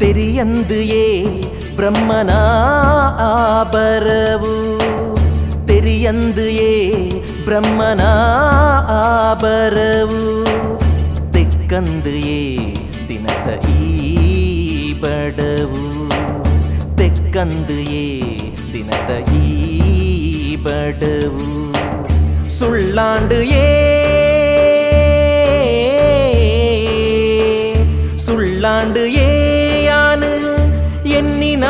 ತೆರಿಯಂದುಯೇ ಬ್ರಹ್ಮನ ಆಬರವು, ತೆರಿಯಂದುಯೇ ಬ್ರಹ್ಮನ ಆಬರವು, ತೆಕ್ಕಂದುಯೇ ದಿನದ ಈ ಬಡವು, ತೆಕ್ಕಂದುಯೇ ದಿನದ ಈ ಬಡವು, ಸುಳ್ಳಾಂಡುಯೇ ಸುಳ್ಳಾಂಡುಯೇ ಎನ್ನಿನ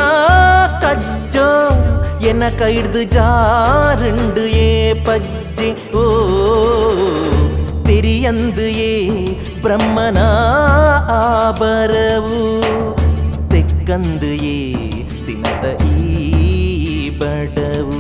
ಕಜ್ಜೋ ಎನ್ನ ಕೈಡ್ದು ಜಾರುಂಡು ಏ ಪಜ್ಜೆ ಓ ತೆರಿಯಂದು ಏ ಬ್ರಹ್ಮನ ಆಬರವು, ತೆಕ್ಕಂದು ಏ ದಿನದ ಈ ಬಡವು.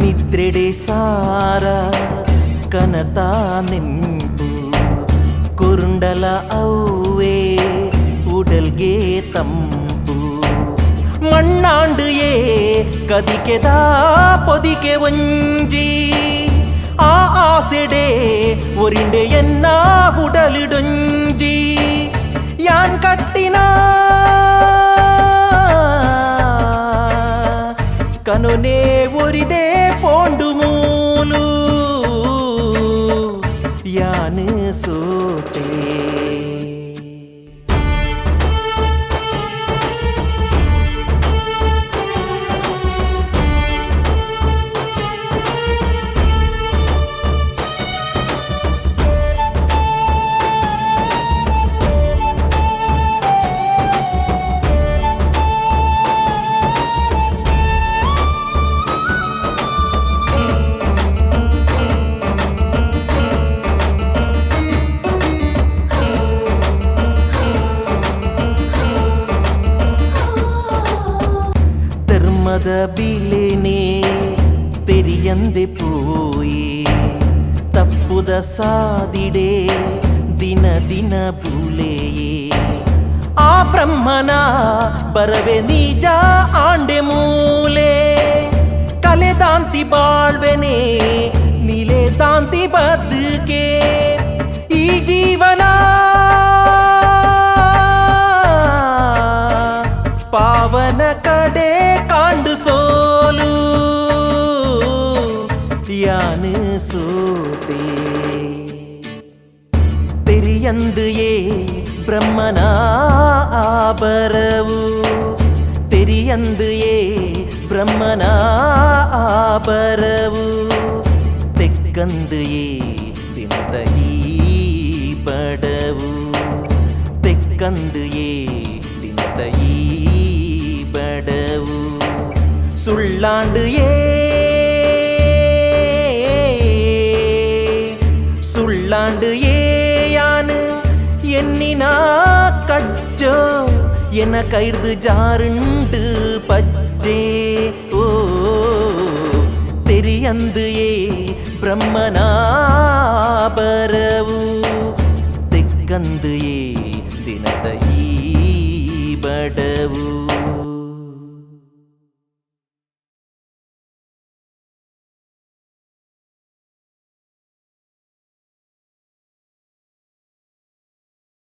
ನಿದ್ರೆಡೆ ಸಾರ ಕನತ ನಿಂಪು ಕುರುಂಡಲ ಅವ್ವೇ ಉಡಲ್ಗೆ ತಂಪು, ಮಣ್ಣಾಂಡು ಏ ಕದಿಕೆದ ಪೊದಿಕೆ ಒಂಜಿ ಆ ಆಸೆಡೆ ಒರಿಂಡೆ ಎನ್ನ ಉಡಲಿಡೊಂಜಿ ಯಾನ್ ಕಟ್ಟಿನ ಕನೊನೆ ಒರಿದೆ ಪೋಂಡು ಮೂಲು ಯಾನು ಸೋತೆ. ധർമ്മದ ಬಿಲೆನೆ ತೆರಿಯಂದೆ ಪೋಯೆ, ತಪ್ಪುದ ಸಾದಿಡೆ ದಿನ ದಿನ ಬುಲೆಯೇ, ಆ ಬ್ರಹ್ಮನ ಬರವೆ ನಿಜ ಆಂಡೆ ಮೂಲೆ, ಕಲೆ ತಾಂತಿ ಬಾಳ್ವೆನೆ ನಿಲೆ ತಾಂತಿ ಬದುಕೆ, ಈ ಜೀವನ ಪಾವನ ಕಡೆ ಕಾಂಡು ಸೋಲು ಯಾನು ಸೋತೆ. ತೆರಿಯಂದು ಏ ಬ್ರಹ್ಮನ ಆಬರವು, ತೆರಿಯಂದು ಏ ಬ್ರಹ್ಮನ ಆಬರವು, ತೆಕ್ಕಂದು ಏ ದಿನದ ಈ ಬಡವು, ತೆಕ್ಕಂದು ಏ ದಿನದ ಈ ಬಡವು, ಸುಳ್ಳಾಂಡು ಏ ಸುಳ್ಳಾಂಡು ಏಯಾನು ಎನ್ನಿನಾ ಕಚ್ಚೋ ಎನ್ನ ಕೈರ್ದು ಜಾರುಂಡು ಪಚ್ಚೆ ಓ ತೆರಿಯಂದು ಏ ಬ್ರಹ್ಮನಾ ಬರವು ತೆಕ್ಕಂದು ಏ ದಿನದ ಈ ಬಡವು